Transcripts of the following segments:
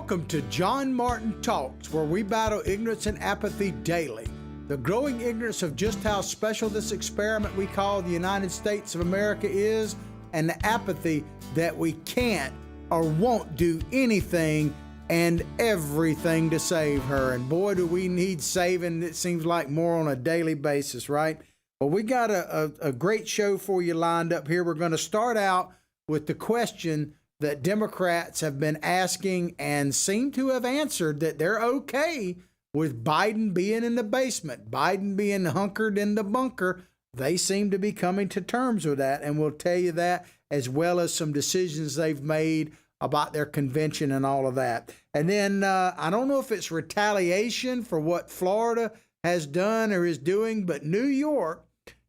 Welcome to John Martin Talks, where we battle ignorance and apathy daily. The growing ignorance of just how special this experiment we call the United States of America is, and the apathy that we can't or won't do anything and everything to save her. And boy, do we need saving. It seems like more on a daily basis, right? Well, we got a great show for you lined up here. We're going to start out with the question that Democrats have been asking and seem to have answered, that they're okay with Biden being in the basement, Biden being hunkered in the bunker. They seem to be coming to terms with that, and we'll tell you that, as well as some decisions they've made about their convention and all of that. And then I don't know if it's retaliation for what Florida has done or is doing, but New York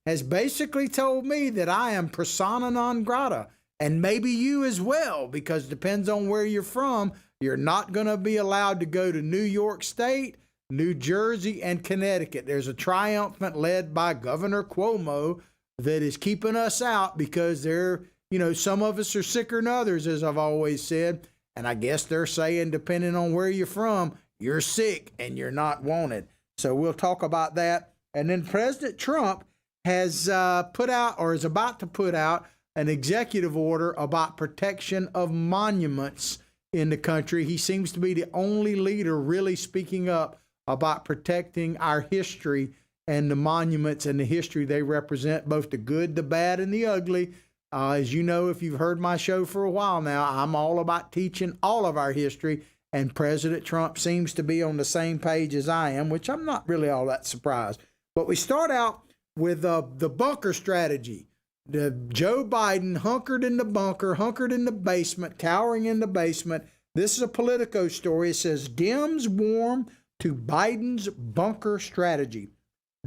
has basically told me that I am persona non grata. And maybe you as well, because it depends on where you're from. You're not going to be allowed to go to New York State, New Jersey, and Connecticut. There's a triumvirate led by Governor Cuomo that is keeping us out because some of us are sicker than others, as I've always said. And I guess they're saying, depending on where you're from, you're sick and you're not wanted. So we'll talk about that. And then President Trump has put out, or is about to put out, an executive order about protection of monuments in the country. He seems to be the only leader really speaking up about protecting our history and the monuments and the history they represent, both the good, the bad, and the ugly. As you know, if you've heard my show for a while now, I'm all about teaching all of our history, and President Trump seems to be on the same page as I am, which I'm not really all that surprised. But we start out with the bunker strategy. Joe Biden hunkered in the bunker, hunkered in the basement, cowering in the basement. This is a Politico story. It says, Dems warm to Biden's bunker strategy.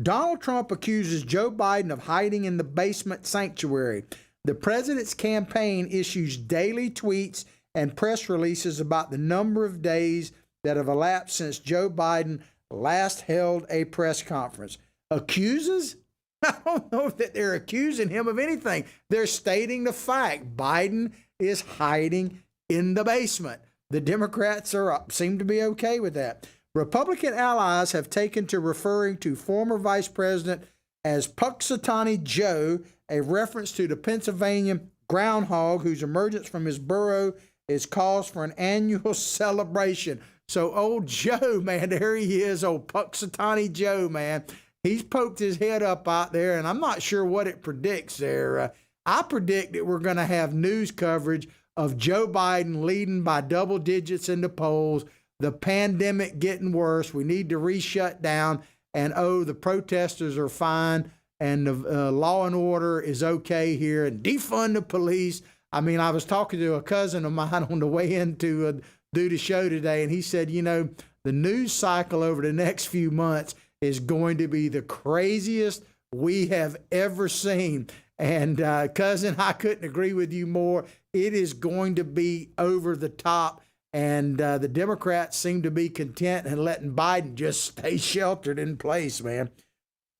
Donald Trump accuses Joe Biden of hiding in the basement sanctuary. The president's campaign issues daily tweets and press releases about the number of days that have elapsed since Joe Biden last held a press conference. Accuses? I don't know that they're accusing him of anything. They're stating the fact. Biden is hiding in the basement. The Democrats seem to be okay with that. Republican allies have taken to referring to former Vice President as Punxsutawney Joe, a reference to the Pennsylvania groundhog whose emergence from his burrow is cause for an annual celebration. So old Joe, man, there he is, old Punxsutawney Joe, man. He's poked his head up out there, and I'm not sure what it predicts there. I predict that we're going to have news coverage of Joe Biden leading by double digits in the polls, the pandemic getting worse, we need to re-shut down, and the protesters are fine, and the law and order is okay here, and defund the police. I mean, I was talking to a cousin of mine on the way in to do the show today, and he said, the news cycle over the next few months is going to be the craziest we have ever seen. And cousin, I couldn't agree with you more. It is going to be over the top. And the Democrats seem to be content and letting Biden just stay sheltered in place, man.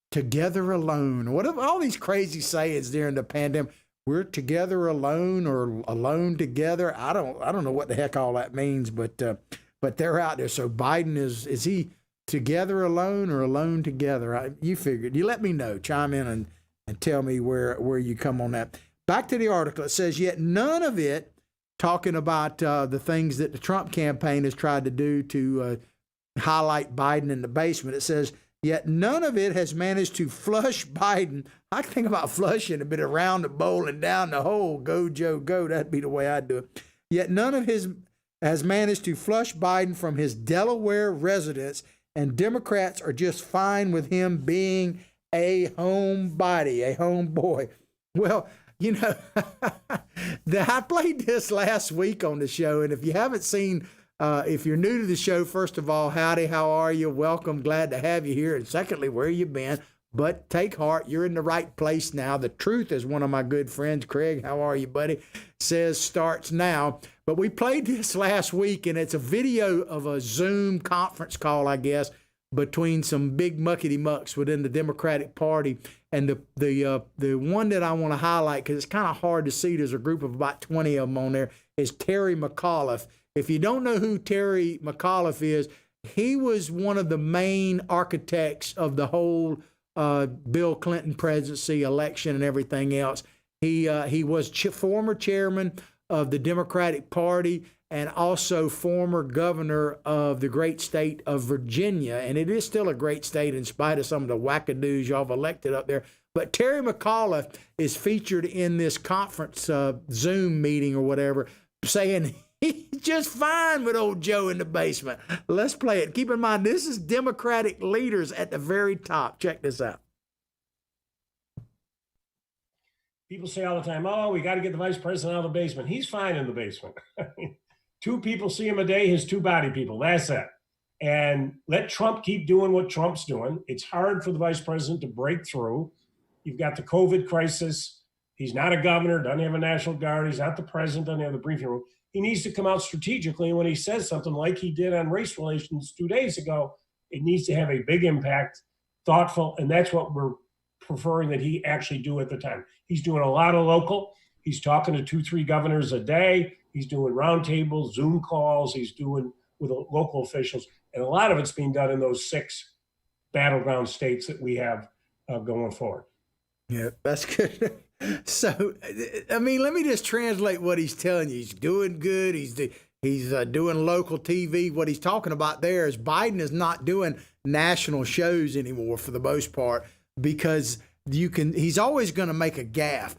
Together alone. What are all these crazy sayings during the pandemic? We're together alone or alone together. I don't know what the heck all that means, but they're out there. So Biden is he together alone or alone together? You figured. You let me know. Chime in and tell me where you come on that. Back to the article. It says, yet none of it, talking about the things that the Trump campaign has tried to do to highlight Biden in the basement. It says, yet none of it has managed to flush Biden. I think about flushing a bit around the bowl and down the hole. Go, Joe, go. That'd be the way I'd do it. Yet none of his has managed to flush Biden from his Delaware residence, and Democrats are just fine with him being a homebody, a homeboy. Well, I played this last week on the show, and if you haven't seen, if you're new to the show, first of all, howdy, how are you? Welcome, glad to have you here. And secondly, where you been? But take heart, you're in the right place now. The truth, as one of my good friends, Craig, how are you, buddy, says, starts now. But we played this last week, and it's a video of a Zoom conference call, I guess, between some big muckety mucks within the Democratic Party. And the one that I want to highlight, because it's kind of hard to see, there's a group of about 20 of them on there, is Terry McAuliffe. If you don't know who Terry McAuliffe is, he was one of the main architects of the whole Bill Clinton presidency election and everything else. He was former chairman of the Democratic Party and also former governor of the great state of Virginia. And it is still a great state in spite of some of the wackadoos y'all have elected up there. But Terry McAuliffe is featured in this conference Zoom meeting or whatever, saying he's just fine with old Joe in the basement. Let's play it. Keep in mind, this is Democratic leaders at the very top. Check this out. People say all the time, oh, we got to get the vice president out of the basement. He's fine in the basement. 2 people see him a day, his 2 body people. That's it. And let Trump keep doing what Trump's doing. It's hard for the vice president to break through. You've got the COVID crisis. He's not a governor, doesn't have a National Guard. He's not the president, doesn't have the briefing room. He needs to come out strategically. And when he says something like he did on race relations 2 days ago, it needs to have a big impact, thoughtful. And that's what we're preferring that he actually do at the time. He's doing a lot of local. He's talking to 2-3 governors a day. He's doing roundtables, Zoom calls. He's doing with local officials. And a lot of it's being done in those 6 battleground states that we have going forward. Yeah, that's good. So, I mean, let me just translate what he's telling you. He's doing good. He's doing local TV. What he's talking about there is Biden is not doing national shows anymore for the most part, because he's always going to make a gaffe.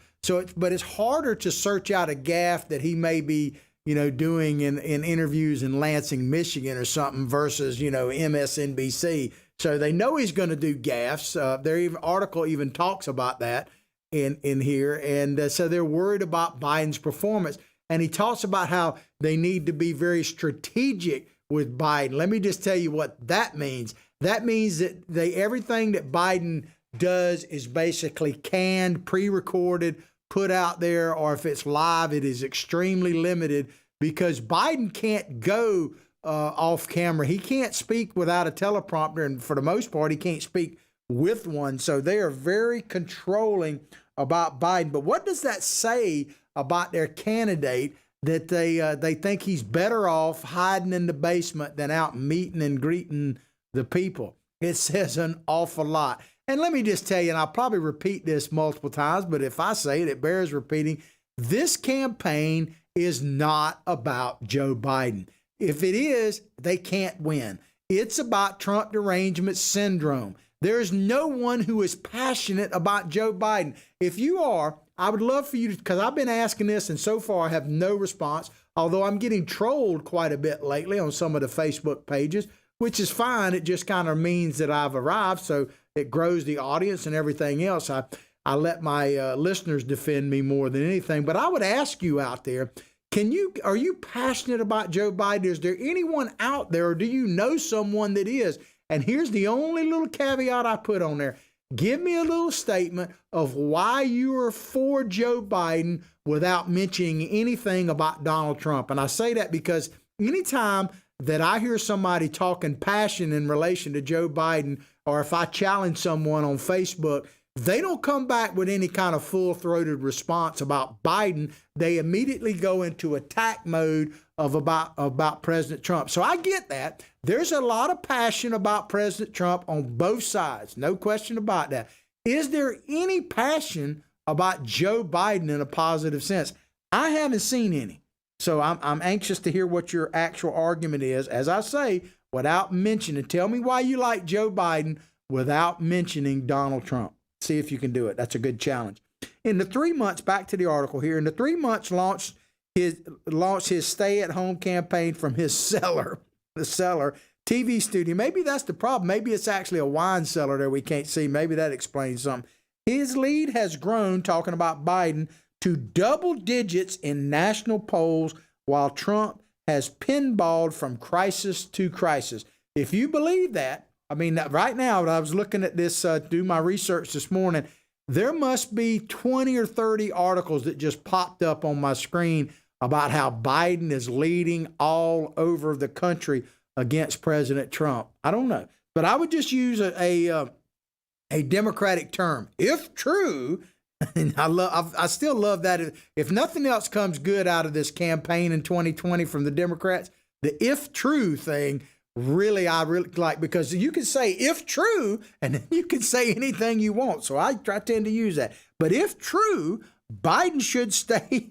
But it's harder to search out a gaffe that he may be, doing in interviews in Lansing, Michigan or something versus, MSNBC. So they know he's going to do gaffes. Their article even talks about that in here. And so they're worried about Biden's performance. And he talks about how they need to be very strategic with Biden. Let me just tell you what that means. That means that everything that Biden does is basically canned, pre-recorded, put out there, or if it's live, it is extremely limited because Biden can't go off camera. He can't speak without a teleprompter, and for the most part, he can't speak with one. So they are very controlling about Biden. But what does that say about their candidate, that they think he's better off hiding in the basement than out meeting and greeting the people? It says an awful lot. And let me just tell you, and I'll probably repeat this multiple times, but if I say it, it bears repeating. This campaign is not about Joe Biden. If it is, they can't win. It's about Trump derangement syndrome. There's no one who is passionate about Joe Biden. If you are, I would love for you to, because I've been asking this and so far I have no response, although I'm getting trolled quite a bit lately on some of the Facebook pages, which is fine. It just kind of means that I've arrived, so it grows the audience and everything else. I let my listeners defend me more than anything. But I would ask you out there, are you passionate about Joe Biden? Is there anyone out there, or do you know someone that is? And here's the only little caveat I put on there. Give me a little statement of why you are for Joe Biden without mentioning anything about Donald Trump. And I say that because anytime that I hear somebody talking passion in relation to Joe Biden, or if I challenge someone on Facebook, they don't come back with any kind of full-throated response about Biden. They immediately go into attack mode about President Trump. So I get that. There's a lot of passion about President Trump on both sides. No question about that. Is there any passion about Joe Biden in a positive sense? I haven't seen any. So I'm anxious to hear what your actual argument is. As I say, without mentioning, tell me why you like Joe Biden without mentioning Donald Trump. See if you can do it. That's a good challenge. In the 3 months, back to the article here, in the 3 months launched his stay-at-home campaign from his cellar, the cellar TV studio. Maybe that's the problem. Maybe it's actually a wine cellar there we can't see. Maybe that explains something. His lead has grown, talking about Biden, to double digits in national polls, while Trump has pinballed from crisis to crisis. If you believe that, I mean, right now, I was looking at this, do my research this morning, there must be 20 or 30 articles that just popped up on my screen about how Biden is leading all over the country against President Trump. I don't know. but I would just use a Democratic term, if true. And I still love that. If nothing else comes good out of this campaign in 2020 from the Democrats, the if true thing I really like, because you can say if true and then you can say anything you want. So I tend to use that. But if true, Biden should stay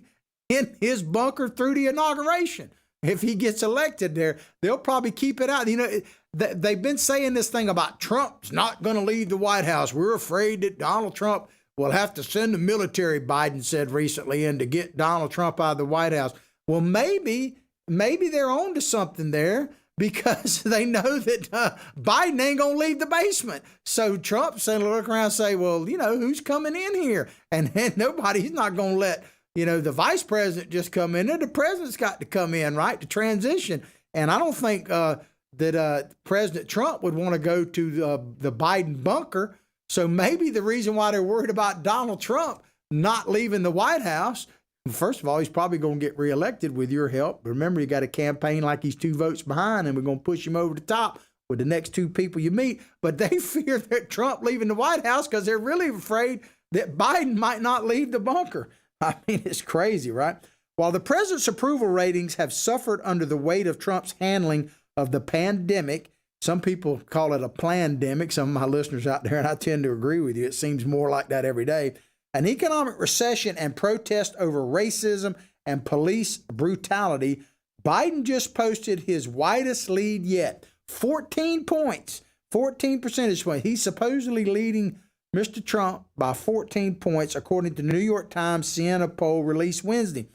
in his bunker through the inauguration. If he gets elected there, they'll probably keep it out. You know, they've been saying this thing about Trump's not going to leave the White House. We're afraid that Donald Trump will have to send the military, Biden said recently, in to get Donald Trump out of the White House. Well, maybe they're on to something there, because they know that Biden ain't going to leave the basement. So Trump's going to look around and say, well, you know, who's coming in here? And he's not going to let, you know, the vice president just come in. The president's got to come in, right, to transition. And I don't think that President Trump would want to go to the Biden bunker. So maybe the reason why they're worried about Donald Trump not leaving the White House, first of all, he's probably going to get reelected with your help. Remember, you got a campaign like he's 2 votes behind, and we're going to push him over the top with the next 2 people you meet. But they fear that Trump leaving the White House because they're really afraid that Biden might not leave the bunker. I mean, it's crazy, right? While the president's approval ratings have suffered under the weight of Trump's handling of the pandemic, some people call it a plandemic, some of my listeners out there, and I tend to agree with you. It seems more like that every day. An economic recession and protest over racism and police brutality, Biden just posted his widest lead yet, 14 points, 14 percentage points. He's supposedly leading Mr. Trump by 14 points, according to the New York Times Siena poll released Wednesday.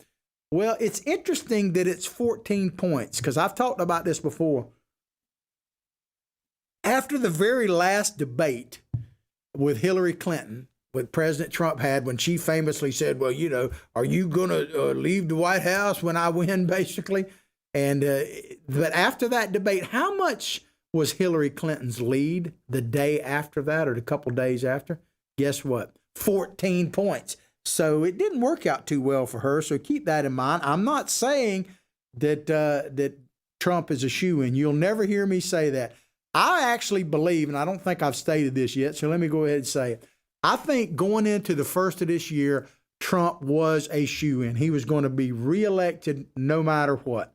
Well, it's interesting that it's 14 points, because I've talked about this before. After the very last debate with Hillary Clinton, what President Trump had, when she famously said, well, you know, are you going to leave the White House when I win, basically? And but after that debate, how much was Hillary Clinton's lead the day after that, or the couple days after? Guess what? 14 points. So it didn't work out too well for her. So keep that in mind. I'm not saying that that Trump is a shoo-in. You'll never hear me say that. I actually believe, and I don't think I've stated this yet, so let me go ahead and say it. I think going into the first of this year, Trump was a shoo-in. He was going to be reelected no matter what.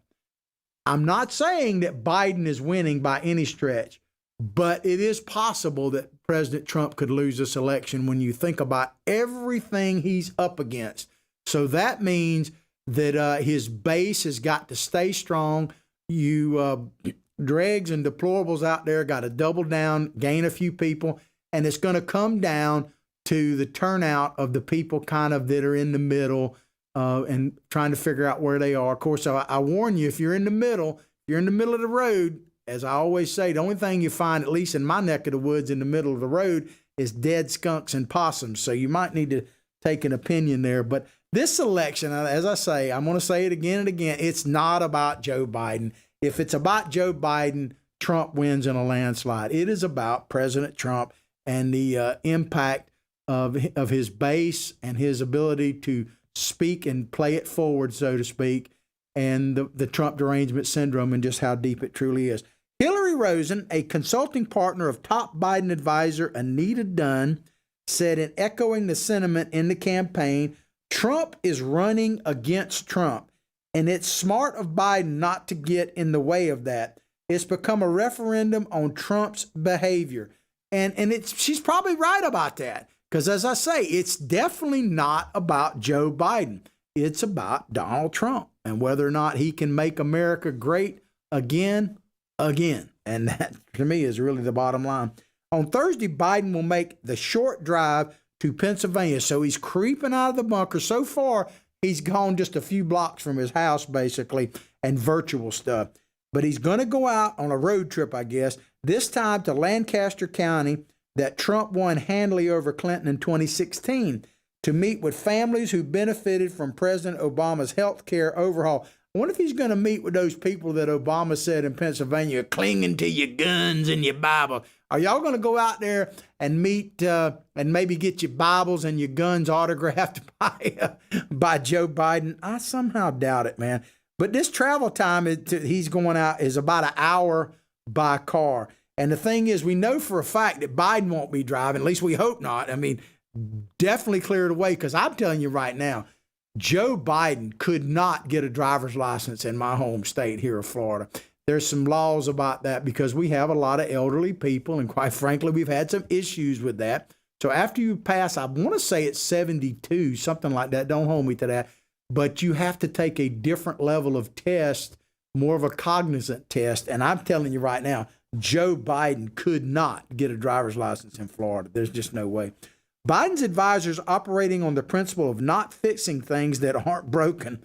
I'm not saying that Biden is winning by any stretch, but it is possible that President Trump could lose this election when you think about everything he's up against. So that means that his base has got to stay strong. You dregs and deplorables out there got to double down, gain a few people, and it's going to come down to the turnout of the people kind of that are in the middle and trying to figure out where they are. Of course, I warn you, if you're in the middle of the road, as I always say, the only thing you find, at least in my neck of the woods, in the middle of the road is dead skunks and possums. So you might need to take an opinion there. But this election, as I say, I'm going to say it again and again, it's not about Joe Biden. If it's about Joe Biden, Trump wins in a landslide. It is about President Trump and the impact of his base and his ability to speak and play it forward, so to speak, and the Trump derangement syndrome and just how deep it truly is. Hillary Rosen, a consulting partner of top Biden advisor Anita Dunn, said in echoing the sentiment in the campaign, Trump is running against Trump, and it's smart of Biden not to get in the way of that. It's become a referendum on Trump's behavior. And she's probably right about that. Because as I say, it's definitely not about Joe Biden. It's about Donald Trump and whether or not he can make America great again. And that, to me, is really the bottom line. On Thursday, Biden will make the short drive to Pennsylvania. So he's creeping out of the bunker. So far, he's gone just a few blocks from his house, basically, and virtual stuff. But he's going to go out on a road trip, I guess, this time to Lancaster County that Trump won handily over Clinton in 2016, to meet with families who benefited from President Obama's health care overhaul. I wonder if he's going to meet with those people that Obama said in Pennsylvania, clinging to your guns and your Bible. Are y'all going to go out there and meet and maybe get your Bibles and your guns autographed by Joe Biden? I somehow doubt it, man. But this travel time he's going out is about an hour by car. And the thing is, we know for a fact that Biden won't be driving. At least we hope not. I mean, definitely clear it away, because I'm telling you right now, Joe Biden could not get a driver's license in my home state here of Florida. There's some laws about that because we have a lot of elderly people, and quite frankly, we've had some issues with that. So after you pass, I want to say it's 72, something like that. Don't hold me to that. But you have to take a different level of test, more of a cognizant test. And I'm telling you right now, Joe Biden could not get a driver's license in Florida. There's just no way. Biden's advisors operating on the principle of not fixing things that aren't broken.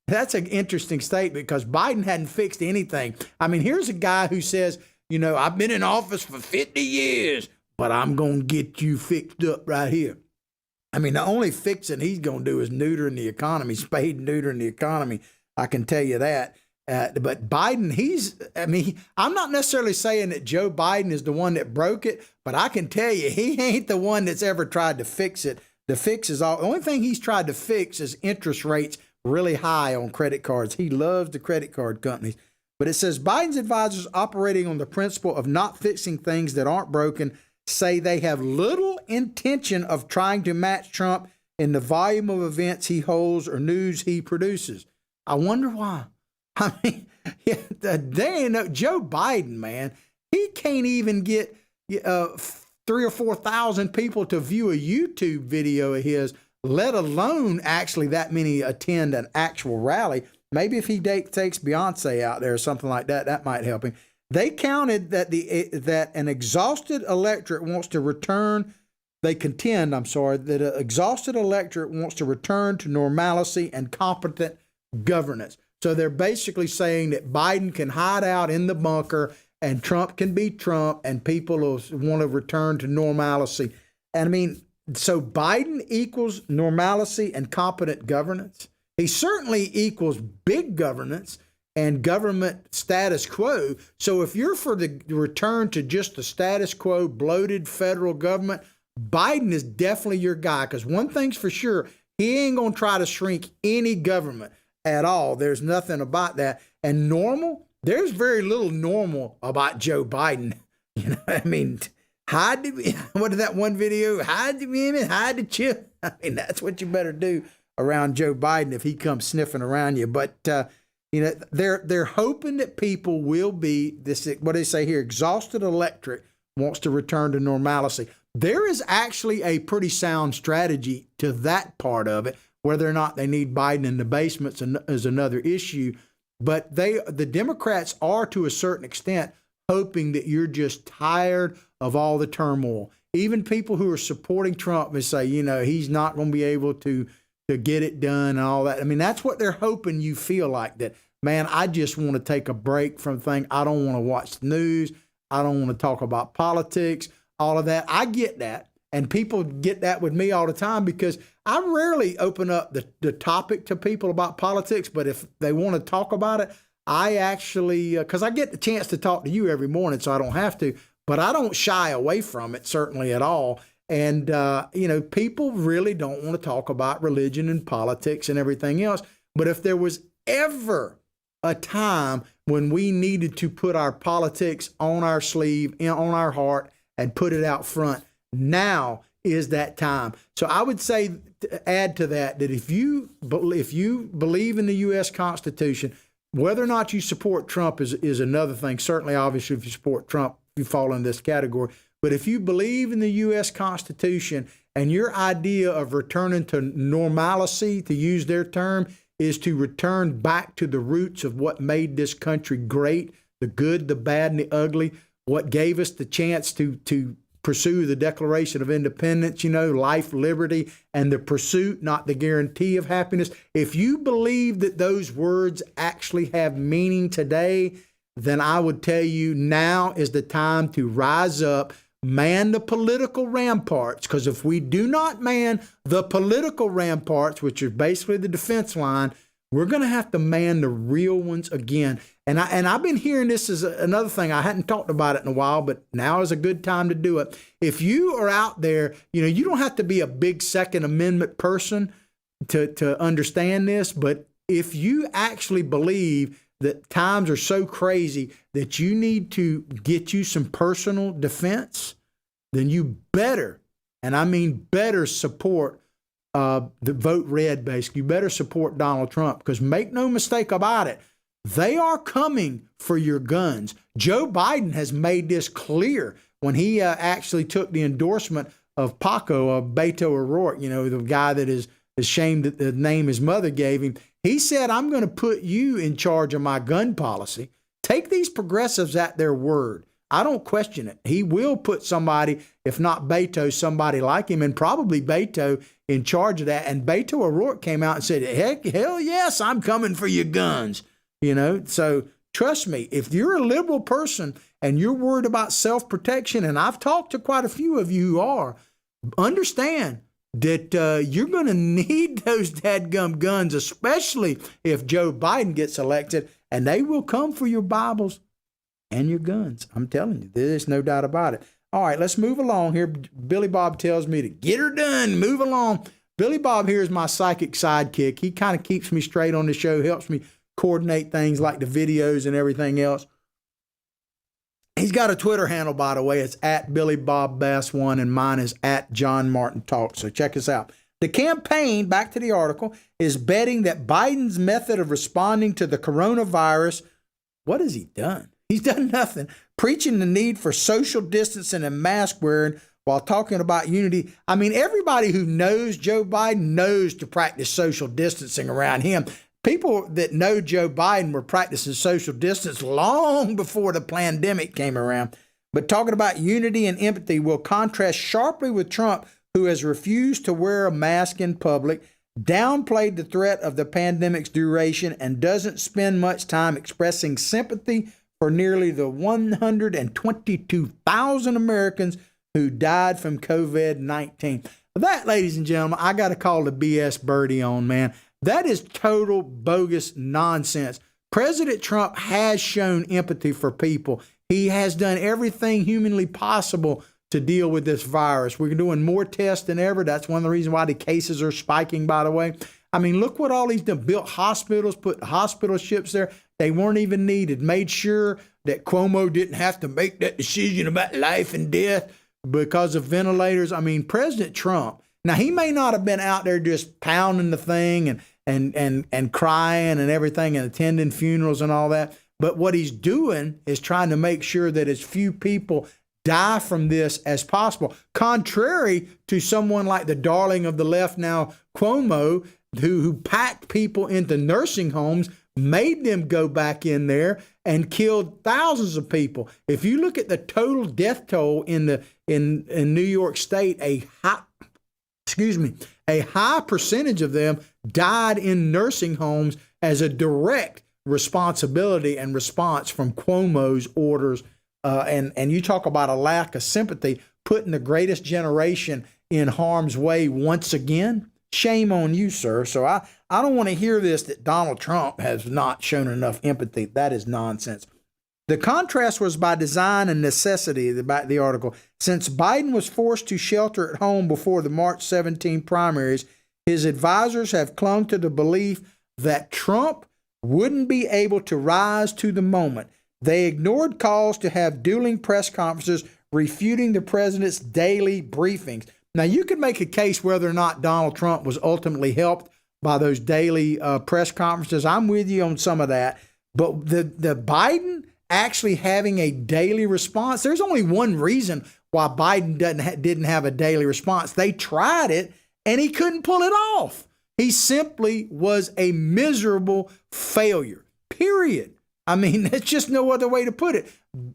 That's an interesting statement, because Biden hadn't fixed anything. I mean, here's a guy who says, you know, I've been in office for 50 years, but I'm going to get you fixed up right here. I mean, the only fixing he's going to do is neutering the economy, spade neutering the economy. I can tell you that. But Biden, I'm not necessarily saying that Joe Biden is the one that broke it, but I can tell you he ain't the one that's ever tried to fix it. The only thing he's tried to fix is interest rates really high on credit cards. He loves the credit card companies. But it says Biden's advisors operating on the principle of not fixing things that aren't broken say they have little intention of trying to match Trump in the volume of events he holds or news he produces. I wonder why. I mean, Joe Biden, man, he can't even get 3,000 or 4,000 people to view a YouTube video of his, let alone actually that many attend an actual rally. Maybe if he takes Beyonce out there or something like that, that might help him. They counted that an exhausted electorate wants to return. They contend, that an exhausted electorate wants to return to normalcy and competent governance. So they're basically saying that Biden can hide out in the bunker and Trump can be Trump and people will want to return to normalcy. And I mean, so Biden equals normalcy and competent governance. He certainly equals big governance and government status quo. So if you're for the return to just the status quo, bloated federal government, Biden is definitely your guy. Because one thing's for sure, he ain't going to try to shrink any government at all. There's nothing about that. And normal, there's very little normal about Joe Biden. You know, I mean, what is that one video? Hide the women, hide the children. I mean, that's what you better do around Joe Biden if he comes sniffing around you. But, you know, they're hoping that people will be this, what they say here, exhausted electorate wants to return to normalcy. There is actually a pretty sound strategy to that part of it. Whether or not they need Biden in the basements is another issue. But the Democrats are, to a certain extent, hoping that you're just tired of all the turmoil. Even people who are supporting Trump and say, you know, he's not going to be able to get it done and all that. I mean, that's what they're hoping you feel like, that, man, I just want to take a break from things. I don't want to watch the news. I don't want to talk about politics, all of that. I get that. And people get that with me all the time because I rarely open up the topic to people about politics. But if they want to talk about it, I actually, because I get the chance to talk to you every morning, so I don't have to. But I don't shy away from it, certainly at all. And, you know, people really don't want to talk about religion and politics and everything else. But if there was ever a time when we needed to put our politics on our sleeve, on our heart, and put it out front, now is that time. So I would say, to add to that if you believe in the U.S. Constitution, whether or not you support Trump is another thing. Certainly, obviously, if you support Trump, you fall in this category. But if you believe in the U.S. Constitution and your idea of returning to normalcy, to use their term, is to return back to the roots of what made this country great, the good, the bad, and the ugly, what gave us the chance to pursue the Declaration of Independence, you know, life, liberty, and the pursuit, not the guarantee of happiness. If you believe that those words actually have meaning today, then I would tell you now is the time to rise up, man the political ramparts, because if we do not man the political ramparts, which are basically the defense line, we're going to have to man the real ones again. And I've been hearing this as another thing. I hadn't talked about it in a while, but now is a good time to do it. If you are out there, you know, you don't have to be a big Second Amendment person to understand this, but if you actually believe that times are so crazy that you need to get you some personal defense, then you better, and I mean better, support the vote red, basically. You better support Donald Trump, because make no mistake about it, they are coming for your guns. Joe Biden has made this clear when he actually took the endorsement of Paco, Beto O'Rourke, the guy that is ashamed that the name his mother gave him. He said, I'm going to put you in charge of my gun policy. Take these progressives at their word. I don't question it. He will put somebody, if not Beto, somebody like him, and probably Beto in charge of that. And Beto O'Rourke came out and said, hell yes, I'm coming for your guns. So trust me, if you're a liberal person and you're worried about self-protection, and I've talked to quite a few of you who are, understand that you're going to need those dadgum guns, especially if Joe Biden gets elected, and they will come for your Bibles and your guns. I'm telling you, there's no doubt about it. All right, let's move along here. Billy Bob tells me to get her done, move along. Billy Bob here is my psychic sidekick. He kind of keeps me straight on the show, helps me coordinate things like the videos and everything else. He's got a Twitter handle, by the way. It's at Billy Bob Bass 1, and mine is at John Martin Talk. So check us out. The campaign, back to the article, is betting that Biden's method of responding to the coronavirus, what has he done? He's done nothing. Preaching the need for social distancing and mask wearing while talking about unity. I mean, everybody who knows Joe Biden knows to practice social distancing around him. People that know Joe Biden were practicing social distance long before the pandemic came around. But talking about unity and empathy will contrast sharply with Trump, who has refused to wear a mask in public, downplayed the threat of the pandemic's duration, and doesn't spend much time expressing sympathy for nearly the 122,000 Americans who died from COVID-19. That, ladies and gentlemen, I got to call the BS Birdie on, man. That is total bogus nonsense. President Trump has shown empathy for people. He has done everything humanly possible to deal with this virus. We're doing more tests than ever. That's one of the reasons why the cases are spiking, by the way. I mean, look what all he's done. Built hospitals, put hospital ships there. They weren't even needed. Made sure that Cuomo didn't have to make that decision about life and death because of ventilators. I mean, President Trump, now he may not have been out there just pounding the thing and crying and everything and attending funerals and all that. But what he's doing is trying to make sure that as few people die from this as possible. Contrary to someone like the darling of the left now, Cuomo, who packed people into nursing homes, made them go back in there and killed thousands of people. If you look at the total death toll in New York State, a high percentage of them died in nursing homes as a direct responsibility and response from Cuomo's orders. And you talk about a lack of sympathy, putting the greatest generation in harm's way once again. Shame on you, sir. So I don't want to hear this that Donald Trump has not shown enough empathy. That is nonsense. The contrast was by design and necessity, the article. Since Biden was forced to shelter at home before the March 17 primaries, his advisors have clung to the belief that Trump wouldn't be able to rise to the moment. They ignored calls to have dueling press conferences refuting the president's daily briefings. Now, you could make a case whether or not Donald Trump was ultimately helped by those daily press conferences. I'm with you on some of that. But the Biden actually having a daily response, there's only one reason why Biden didn't have a daily response. They tried it, and he couldn't pull it off. He simply was a miserable failure, period. I mean, there's just no other way to put it.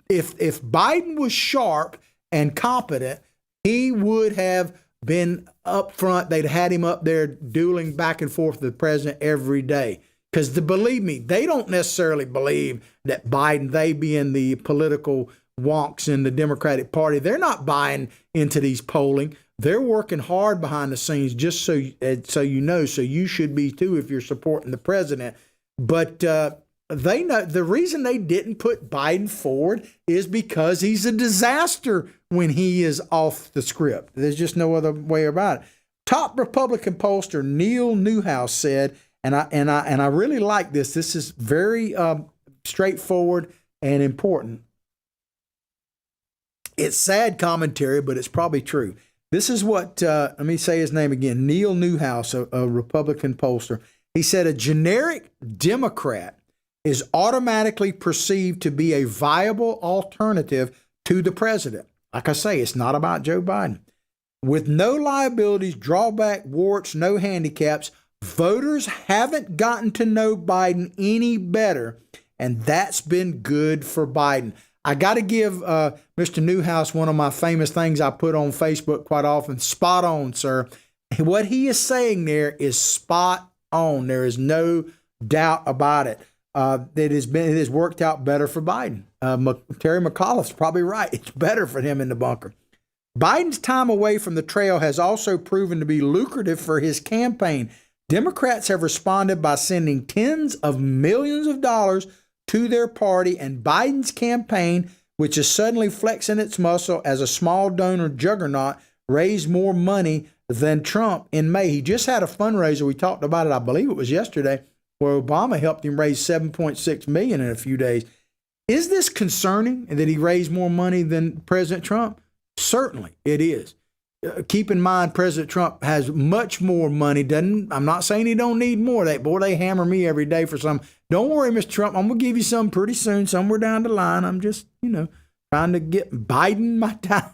If Biden was sharp and competent, he would have been up front. They'd had him up there dueling back and forth with the president every day. Because believe me, they don't necessarily believe that Biden, they being the political wonks in the Democratic Party, they're not buying into these polling. They're working hard behind the scenes, just so you know. So you should be too if you're supporting the president. But they know the reason they didn't put Biden forward is because he's a disaster when he is off the script. There's just no other way about it. Top Republican pollster Neil Newhouse said And I really like this. This is very straightforward and important. It's sad commentary, but it's probably true. This is what, let me say his name again, Neil Newhouse, a Republican pollster. He said a generic Democrat is automatically perceived to be a viable alternative to the president. Like I say, it's not about Joe Biden. With no liabilities, drawback, warts, no handicaps, voters haven't gotten to know Biden any better, and that's been good for Biden. I got to give Mr. Newhouse one of my famous things I put on Facebook quite often. Spot on, sir. What he is saying there is spot on. There is no doubt about it. It has worked out better for Biden. Terry McAuliffe's probably right. It's better for him in the bunker. Biden's time away from the trail has also proven to be lucrative for his campaign. Democrats have responded by sending tens of millions of dollars to their party, and Biden's campaign, which is suddenly flexing its muscle as a small donor juggernaut, raised more money than Trump in May. He just had a fundraiser. We talked about it, I believe it was yesterday, where Obama helped him raise $7.6 million in a few days. Is this concerning that he raised more money than President Trump? Certainly it is. Keep in mind, President Trump has much more money. I'm not saying he don't need more. They hammer me every day for some. Don't worry, Mr. Trump. I'm going to give you some pretty soon, somewhere down the line. I'm just, trying to get Biden my time.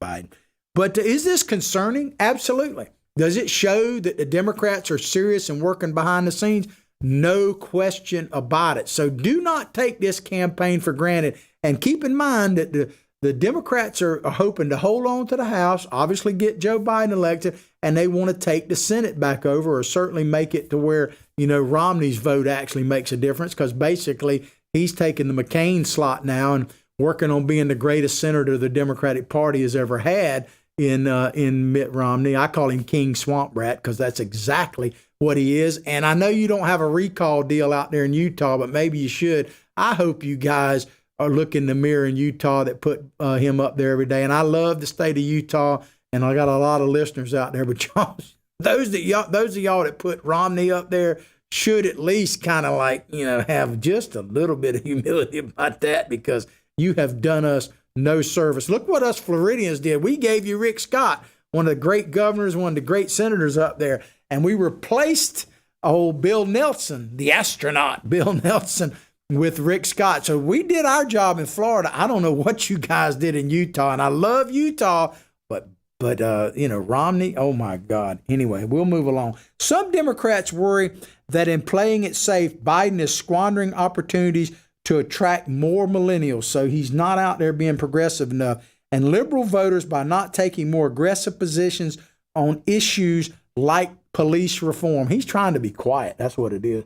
Biden. But is this concerning? Absolutely. Does it show that the Democrats are serious and working behind the scenes? No question about it. So do not take this campaign for granted. And keep in mind that the Democrats are hoping to hold on to the House, obviously get Joe Biden elected, and they want to take the Senate back over, or certainly make it to where, Romney's vote actually makes a difference, because basically he's taking the McCain slot now and working on being the greatest senator the Democratic Party has ever had in Mitt Romney. I call him King Swamp Rat because that's exactly what he is. And I know you don't have a recall deal out there in Utah, but maybe you should. I hope you guys are looking in the mirror in Utah that put him up there every day. And I love the state of Utah, and I got a lot of listeners out there. But y'all, those of y'all that put Romney up there should at least kind of have just a little bit of humility about that, because you have done us no service. Look what us Floridians did. We gave you Rick Scott, one of the great governors, one of the great senators up there, and we replaced old Bill Nelson, the astronaut Bill Nelson, with Rick Scott. So we did our job in Florida. I don't know what you guys did in Utah, and I love Utah, but Romney, oh my God. Anyway, we'll move along. Some Democrats worry that in playing it safe, Biden is squandering opportunities to attract more millennials. So he's not out there being progressive enough. And liberal voters, by not taking more aggressive positions on issues like police reform. He's trying to be quiet. That's what it is.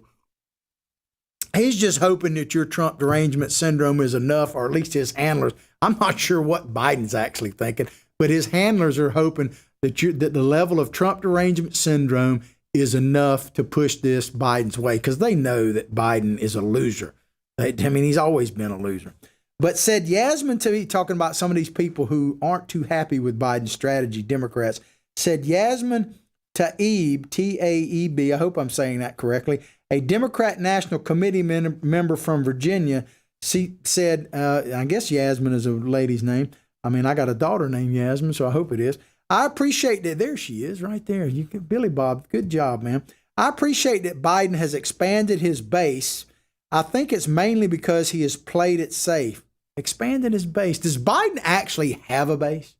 He's just hoping that your Trump derangement syndrome is enough, or at least his handlers. I'm not sure what Biden's actually thinking, but his handlers are hoping that the level of Trump derangement syndrome is enough to push this Biden's way, because they know that Biden is a loser. He's always been a loser. But said Yasmin Taib, talking about some of these people who aren't too happy with Biden's strategy, Democrats, said Yasmin Taib, T-A-E-B, I hope I'm saying that correctly, a Democrat National Committee member from Virginia, said, I guess Yasmin is a lady's name. I mean, I got a daughter named Yasmin, so I hope it is. I appreciate that. There she is right there. Billy Bob, good job, man. I appreciate that Biden has expanded his base. I think it's mainly because he has played it safe. Expanded his base. Does Biden actually have a base?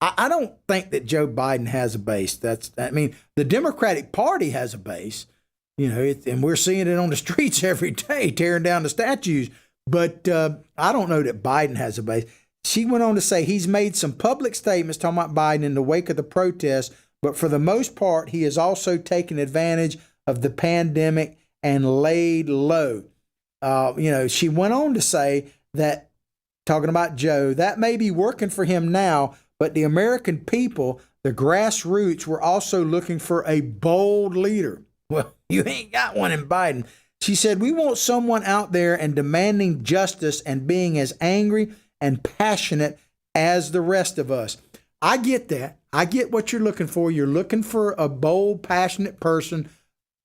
I don't think that Joe Biden has a base. The Democratic Party has a base, and we're seeing it on the streets every day, tearing down the statues. But I don't know that Biden has a base. She went on to say he's made some public statements talking about Biden in the wake of the protests, but for the most part, he has also taken advantage of the pandemic and laid low. She went on to say that, talking about Joe, that may be working for him now, but the American people, the grassroots, were also looking for a bold leader. Well, you ain't got one in Biden. She said, we want someone out there and demanding justice and being as angry and passionate as the rest of us. I get that. I get what you're looking for. You're looking for a bold, passionate person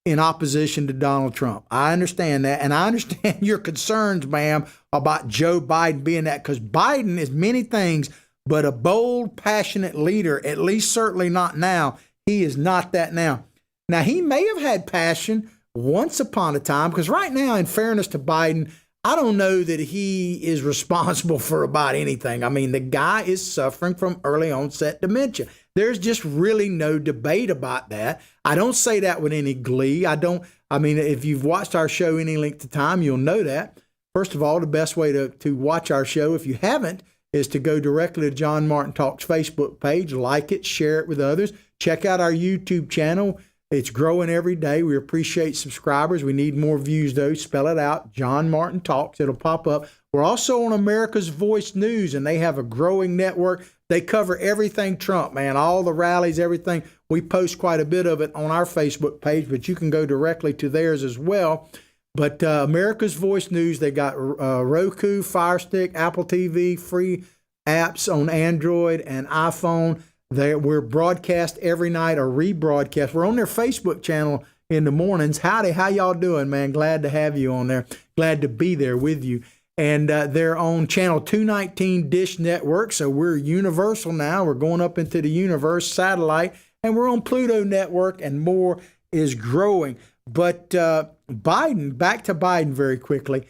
in opposition to Donald Trump. I understand that. And I understand your concerns, ma'am, about Joe Biden being that, because Biden is many things, but a bold, passionate leader, at least certainly not now. He is not that now. Now, he may have had passion once upon a time, because right now, in fairness to Biden, I don't know that he is responsible for about anything. I mean, the guy is suffering from early onset dementia. There's just really no debate about that. I don't say that with any glee. I mean, if you've watched our show any length of time, you'll know that. First of all, the best way to watch our show, if you haven't, is to go directly to John Martin Talks Facebook page, like it, share it with others. Check out our YouTube channel. It's growing every day. We appreciate subscribers. We need more views, though. Spell it out, John Martin Talks. It'll pop up. We're also on America's Voice News, and they have a growing network. They cover everything Trump, man, all the rallies, everything. We post quite a bit of it on our Facebook page, but you can go directly to theirs as well. But America's Voice News, they got Roku, Fire Stick, Apple TV, free apps on Android and iPhone. We're broadcast every night or rebroadcast. We're on their Facebook channel in the mornings. Howdy, how y'all doing, man? Glad to have you on there. Glad to be there with you. And they're on channel 219 Dish Network, so we're universal now. We're going up into the universe, satellite, and we're on Pluto Network, and more is growing. But Biden, back to Biden very quickly.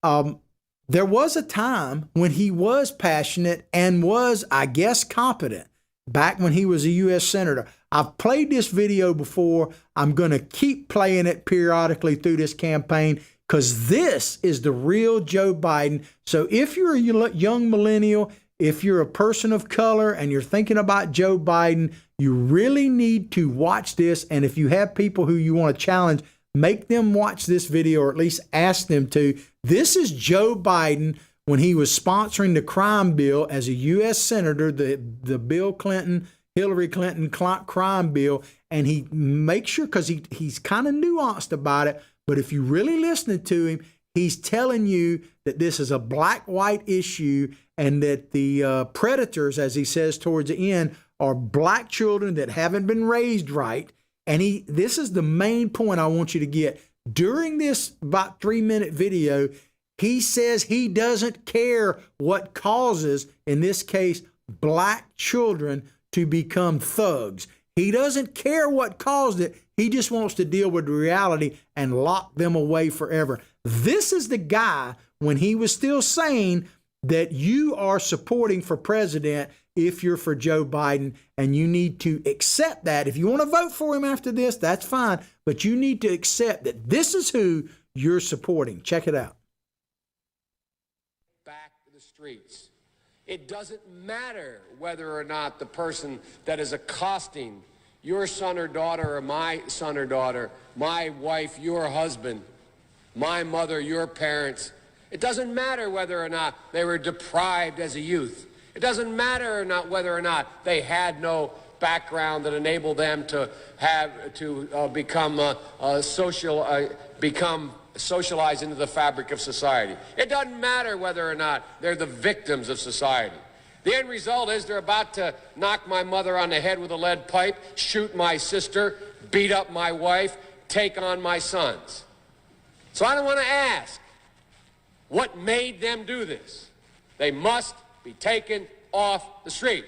There was a time when he was passionate and was, I guess, competent. Back when he was a U.S. Senator. I've played this video before. I'm going to keep playing it periodically through this campaign, because this is the real Joe Biden. So if you're a young millennial, if you're a person of color and you're thinking about Joe Biden, you really need to watch this. And if you have people who you want to challenge, make them watch this video, or at least ask them to. This is Joe Biden when he was sponsoring the crime bill as a U.S. Senator, the Bill Clinton, Hillary Clinton crime bill. And he makes sure, because he's kind of nuanced about it, but if you really listen to him, he's telling you that this is a black-white issue, and that the predators, as he says towards the end, are black children that haven't been raised right. And this is the main point I want you to get. During this about 3-minute video, he says he doesn't care what causes, in this case, black children to become thugs. He doesn't care what caused it. He just wants to deal with reality and lock them away forever. This is the guy, when he was still saying that you are supporting for president if you're for Joe Biden, and you need to accept that. If you want to vote for him after this, that's fine, but you need to accept that this is who you're supporting. Check it out. Streets. It doesn't matter whether or not the person that is accosting your son or daughter, or my son or daughter, my wife, your husband, my mother, your parents. It doesn't matter whether or not they were deprived as a youth. It doesn't matter or not whether or not they had no background that enabled them to become socialized into the fabric of society. It doesn't matter whether or not they're the victims of society. The end result is they're about to knock my mother on the head with a lead pipe, shoot my sister, beat up my wife, take on my sons. So I don't want to ask what made them do this. They must be taken off the street.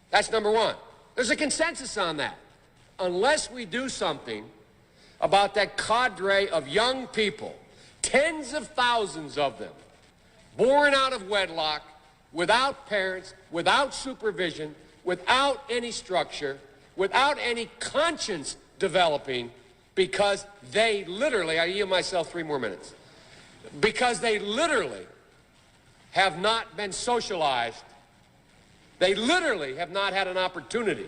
That's number one. There's a consensus on that. Unless we do something about that cadre of young people, tens of thousands of them, born out of wedlock, without parents, without supervision, without any structure, without any conscience developing, because they literally, I yield myself 3 more minutes, because they literally have not been socialized. They literally have not had an opportunity.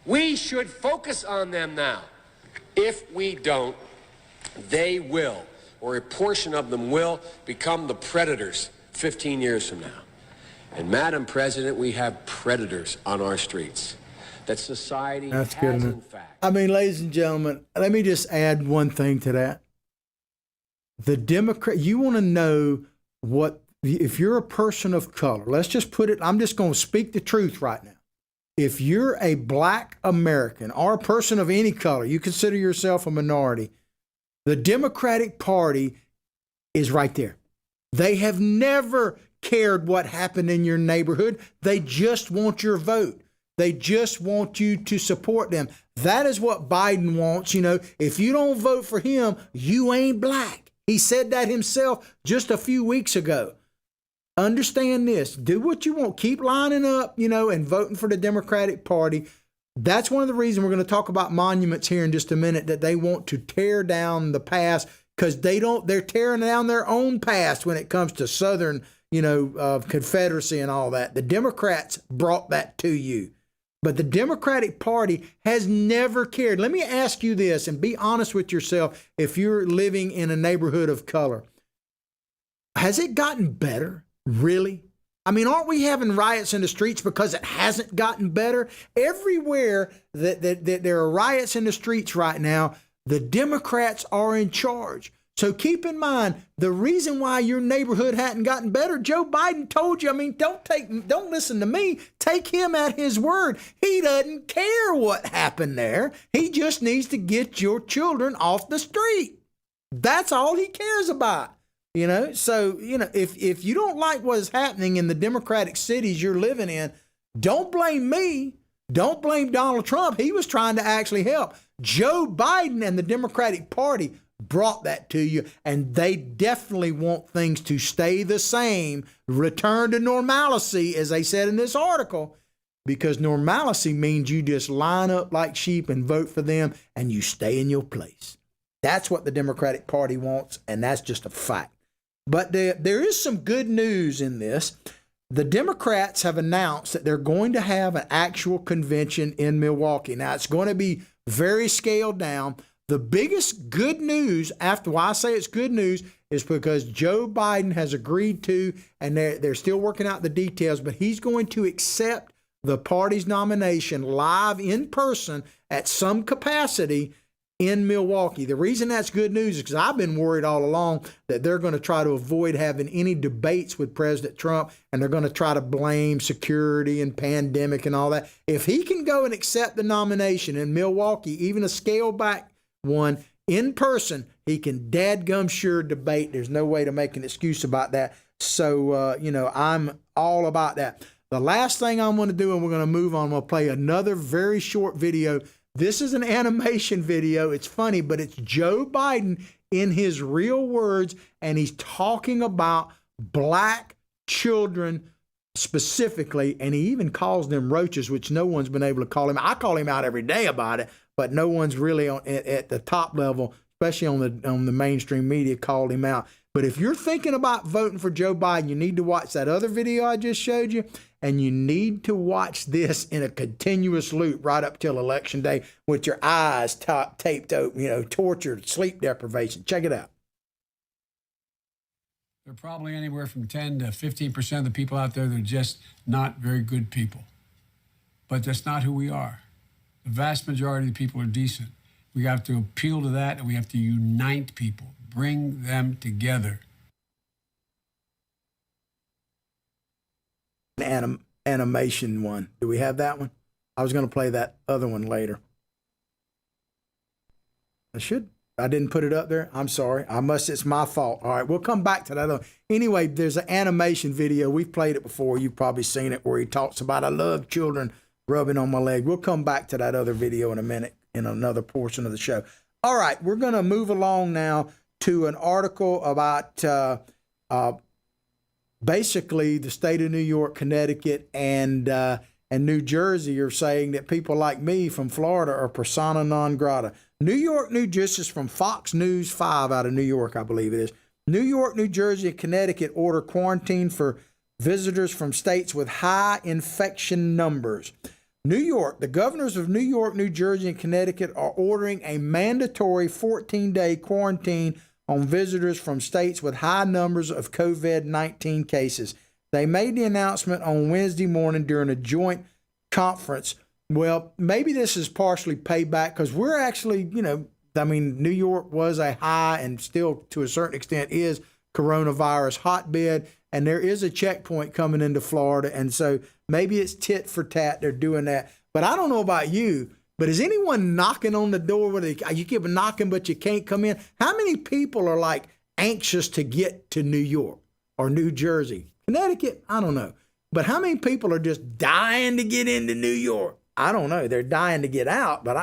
We should focus on them now. If we don't, they will, or a portion of them will, become the predators 15 years from now. And Madam President, we have predators on our streets that society has, in fact. I mean, ladies and gentlemen, let me just add one thing to that. The Democrat, you want to know what, if you're a person of color, let's just put it, I'm just going to speak the truth right now. if you're a black American or a person of any color, you consider yourself a minority, the Democratic Party is right there. They have never cared what happened in your neighborhood. They just want your vote. They just want you to support them. That is what Biden wants. You know, if you don't vote for him, you ain't black. He said that himself just a few weeks ago. Understand this. Do what you want. Keep lining up, you know, and voting for the Democratic Party. That's one of the reasons we're going to talk about monuments here in just a minute, that they want to tear down the past, because they're tearing down their own past when it comes to Southern, you know, Confederacy and all that. The Democrats brought that to you. But the Democratic Party has never cared. Let me ask you this, and be honest with yourself if you're living in a neighborhood of color. Has it gotten better? Really? I mean, aren't we having riots in the streets because it hasn't gotten better? Everywhere that there are riots in the streets right now, the Democrats are in charge. So keep in mind, the reason why your neighborhood hadn't gotten better, Joe Biden told you. I mean, don't listen to me. Take him at his word. He doesn't care what happened there. He just needs to get your children off the street. That's all he cares about. You know, so, you know, if you don't like what is happening in the Democratic cities you're living in, don't blame me. Don't blame Donald Trump. He was trying to actually help. Joe Biden and the Democratic Party brought that to you, and they definitely want things to stay the same, return to normalcy, as they said in this article, because normalcy means you just line up like sheep and vote for them, and you stay in your place. That's what the Democratic Party wants, and that's just a fact. But there is some good news in this. The Democrats have announced that they're going to have an actual convention in Milwaukee. Now, it's going to be very scaled down. The biggest good news, after why I say it's good news, is because Joe Biden has agreed to, and they're still working out the details, but he's going to accept the party's nomination live in person at some capacity in Milwaukee. The reason that's good news is because I've been worried all along that they're going to try to avoid having any debates with President Trump, and they're going to try to blame security and pandemic and all that. If he can go and accept the nomination in Milwaukee, even a scale back one in person, he can dadgum sure debate. There's no way to make an excuse about that. So, you know, I'm all about that. The last thing I'm going to do, and we're going to move on, we'll play another very short video. This is an animation video. It's funny, but it's Joe Biden in his real words, and he's talking about black children specifically, and he even calls them roaches, which no one's been able to call him. I call him out every day about it, but no one's really at the top level, especially on the mainstream media, called him out. But if you're thinking about voting for Joe Biden, you need to watch that other video I just showed you, and you need to watch this in a continuous loop right up till Election Day with your eyes taped open, you know, tortured, sleep deprivation. Check it out. There are probably anywhere from 10 to 15% of the people out there that are just not very good people. But that's not who we are. The vast majority of the people are decent. We have to appeal to that, and we have to unite people, bring them together. Animation one. Do we have that one? I was going to play that other one later. I didn't put it up there. I'm sorry. It's my fault. All right, we'll come back to that. Anyway, there's an animation video. We've played it before. You've probably seen it, where he talks about, I love children rubbing on my leg. We'll come back to that other video in a minute in another portion of the show. All right, we're going to move along now to an article about basically the state of New York, Connecticut, and New Jersey are saying that people like me from Florida are persona non grata. New York, New Jersey, this is from Fox News 5 out of New York, I believe it is. New York, New Jersey, and Connecticut order quarantine for visitors from states with high infection numbers. New York, the governors of New York, New Jersey, and Connecticut are ordering a mandatory 14-day quarantine on visitors from states with high numbers of COVID-19 cases. They made the announcement on Wednesday morning during a joint conference. Well, maybe this is partially payback because we're actually, New York was a high and still to a certain extent is coronavirus hotbed. and there is a checkpoint coming into Florida. And so maybe it's tit for tat. They're doing that. But I don't know about you, but is anyone knocking on the door where you keep knocking, but you can't come in? How many people are like anxious to get to New York or New Jersey? Connecticut? I don't know. But how many people are just dying to get into New York? I don't know. They're dying to get out, but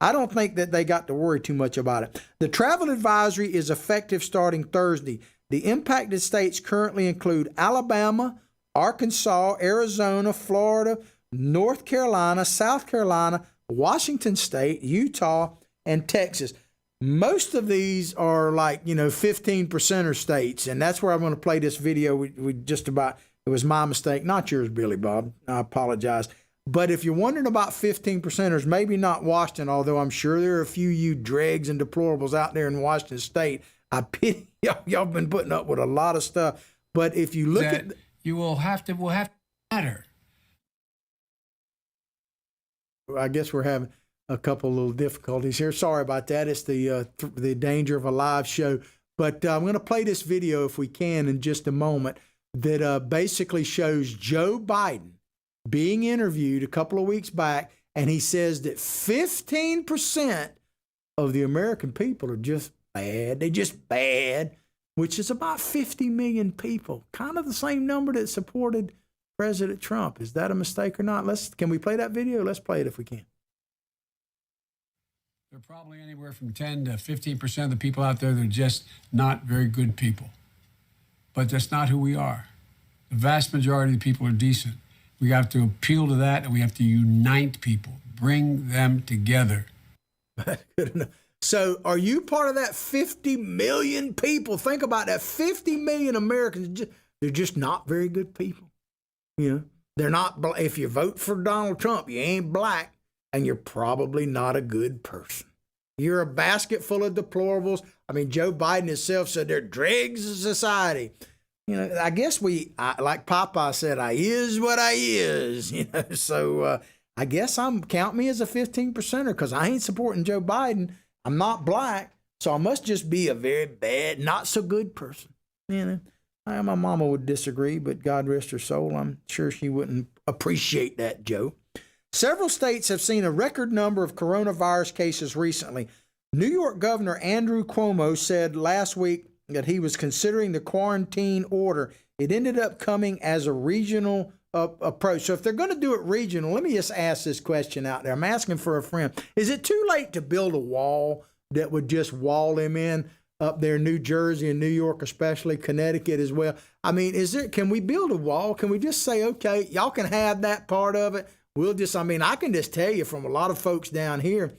I don't think that they got to worry too much about it. The travel advisory is effective starting Thursday. The impacted states currently include Alabama, Arkansas, Arizona, Florida, North Carolina, South Carolina, Washington State, Utah, and Texas. Most of these are like, 15%er states, and that's where I'm going to play this video. We just about, it was my mistake, not yours, Billy Bob. I apologize. But if you're wondering about 15%ers, maybe not Washington, although I'm sure there are a few you dregs and deplorables out there in Washington State. I pity y'all. Y'all been putting up with a lot of stuff. But if you look at... You will have to matter. I guess we're having a couple little difficulties here. Sorry about that. It's the danger of a live show. But I'm going to play this video, if we can, in just a moment, that basically shows Joe Biden being interviewed a couple of weeks back, and he says that 15% of the American people are just bad. They're just bad, which is about 50 million people, kind of the same number that supported President Trump. Is that a mistake or not? Can we play that video? Let's play it if we can. There are probably anywhere from 10 to 15% of the people out there that are just not very good people. But that's not who we are. The vast majority of the people are decent. We have to appeal to that, and we have to unite people, bring them together. Good enough. So are you part of that 50 million people? Think about that. 50 million Americans, they're just not very good people. They're not. If you vote for Donald Trump, you ain't black, and you're probably not a good person. You're a basket full of deplorables. I mean, Joe Biden himself said they're dregs of society. I guess like Popeye said, I is what I is, so I guess count me as a 15%er because I ain't supporting Joe Biden. I'm not black, so I must just be a very bad, not so good person. My mama would disagree, but God rest her soul, I'm sure she wouldn't appreciate that, Joe. Several states have seen a record number of coronavirus cases recently. New York Governor Andrew Cuomo said last week that he was considering the quarantine order. It ended up coming as a regional approach. So if they're going to do it regional, let me just ask this question out there. I'm asking for a friend. Is it too late to build a wall that would just wall them in up there in New Jersey and New York, especially Connecticut as well? I mean, can we build a wall? Can we just say, okay, y'all can have that part of it. I can just tell you from a lot of folks down here,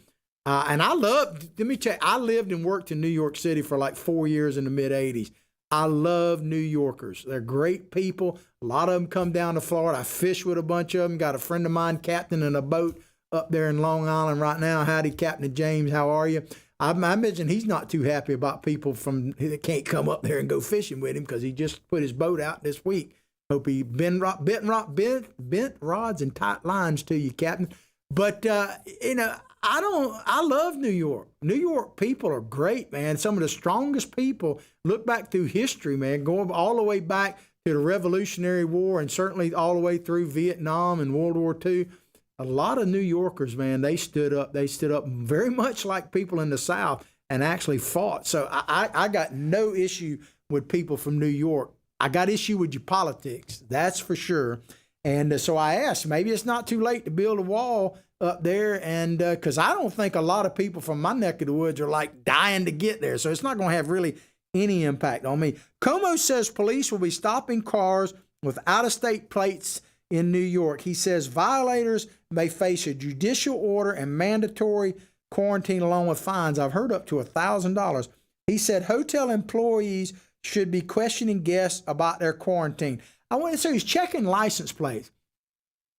and let me tell you, I lived and worked in New York City for like 4 years in the mid-'80s. I love New Yorkers. They're great people. A lot of them come down to Florida. I fish with a bunch of them. Got a friend of mine captaining a boat up there in Long Island right now. Howdy, Captain James. How are you? I imagine he's not too happy about people that can't come up there and go fishing with him because he just put his boat out this week. Hope he bent rods and tight lines to you, Captain. But, I love New York. New York people are great, man. Some of the strongest people. Look back through history, man, going all the way back to the Revolutionary War and certainly all the way through Vietnam and World War II. A lot of New Yorkers, man, they stood up. They stood up very much like people in the South and actually fought. So I got no issue with people from New York. I got issue with your politics, that's for sure. And so I asked, maybe it's not too late to build a wall up there, and because I don't think a lot of people from my neck of the woods are like dying to get there, so it's not going to have really any impact on me. Cuomo says police will be stopping cars with out-of-state plates in New York. He says violators may face a judicial order and mandatory quarantine along with fines. I've heard up to $1,000. He said hotel employees should be questioning guests about their quarantine. I want to say he's checking license plates.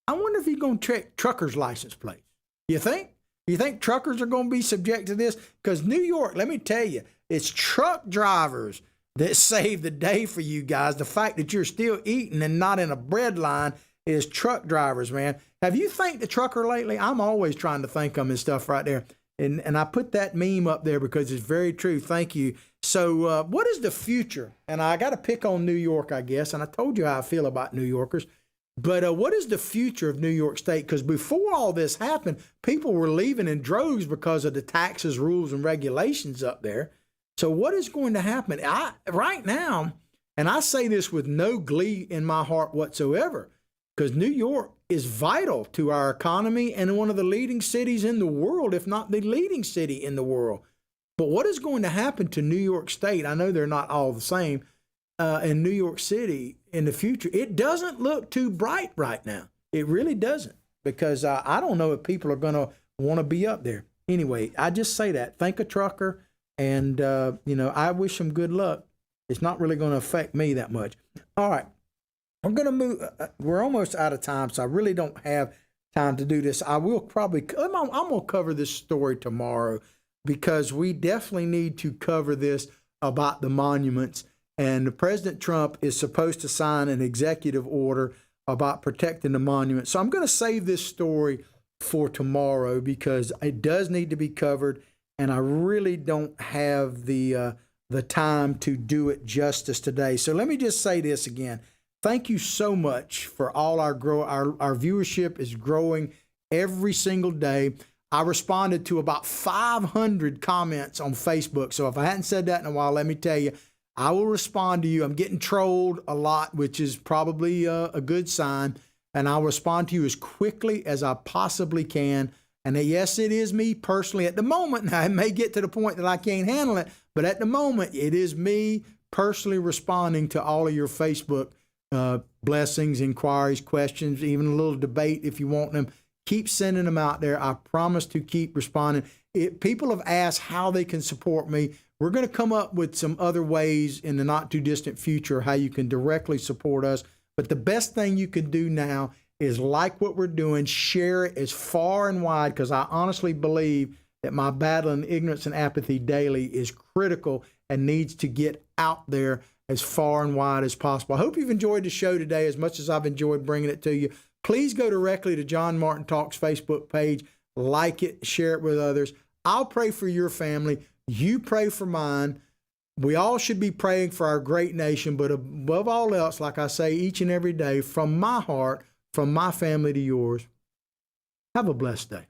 I wonder if he's going to check truckers' license plates. You think? You think truckers are going to be subject to this? Because New York, let me tell you, it's truck drivers that save the day for you guys. The fact that you're still eating and not in a bread line is truck drivers, man. Have you thanked the trucker lately? I'm always trying to thank them and stuff right there. And I put that meme up there because it's very true. Thank you. So what is the future? And I got to pick on New York, I guess. And I told you how I feel about New Yorkers. But what is the future of New York State? Because before all this happened, people were leaving in droves because of the taxes, rules, and regulations up there. So what is going to happen? Right now, and I say this with no glee in my heart whatsoever, because New York is vital to our economy and one of the leading cities in the world, if not the leading city in the world. But what is going to happen to New York State? I know they're not all the same, in New York City in the future. It doesn't look too bright right now. It really doesn't, because I don't know if people are going to want to be up there. Anyway, I just say that. Thank a trucker, and, I wish them good luck. It's not really going to affect me that much. All right. I'm going to move. We're almost out of time, so I really don't have time to do this. I will probably, I'm going to cover this story tomorrow, because we definitely need to cover this about the monuments. And President Trump is supposed to sign an executive order about protecting the monuments. So I'm going to save this story for tomorrow, because it does need to be covered, and I really don't have the time to do it justice today. So let me just say this again. Thank you so much for all our viewership is growing every single day. I responded to about 500 comments on Facebook. So if I hadn't said that in a while, let me tell you, I will respond to you. I'm getting trolled a lot, which is probably a good sign. And I'll respond to you as quickly as I possibly can. And yes, it is me personally at the moment. Now, it may get to the point that I can't handle it, but at the moment, it is me personally responding to all of your Facebook blessings, inquiries, questions, even a little debate if you want them. Keep sending them out there. I promise to keep responding. People have asked how they can support me. We're going to come up with some other ways in the not too distant future how you can directly support us. But the best thing you can do now is like what we're doing, share it as far and wide, because I honestly believe that my battle in ignorance and apathy daily is critical and needs to get out there as far and wide as possible. I hope you've enjoyed the show today as much as I've enjoyed bringing it to you. Please go directly to John Martin Talks Facebook page, like it, share it with others. I'll pray for your family. You pray for mine. We all should be praying for our great nation, but above all else, like I say each and every day, from my heart, from my family to yours, have a blessed day.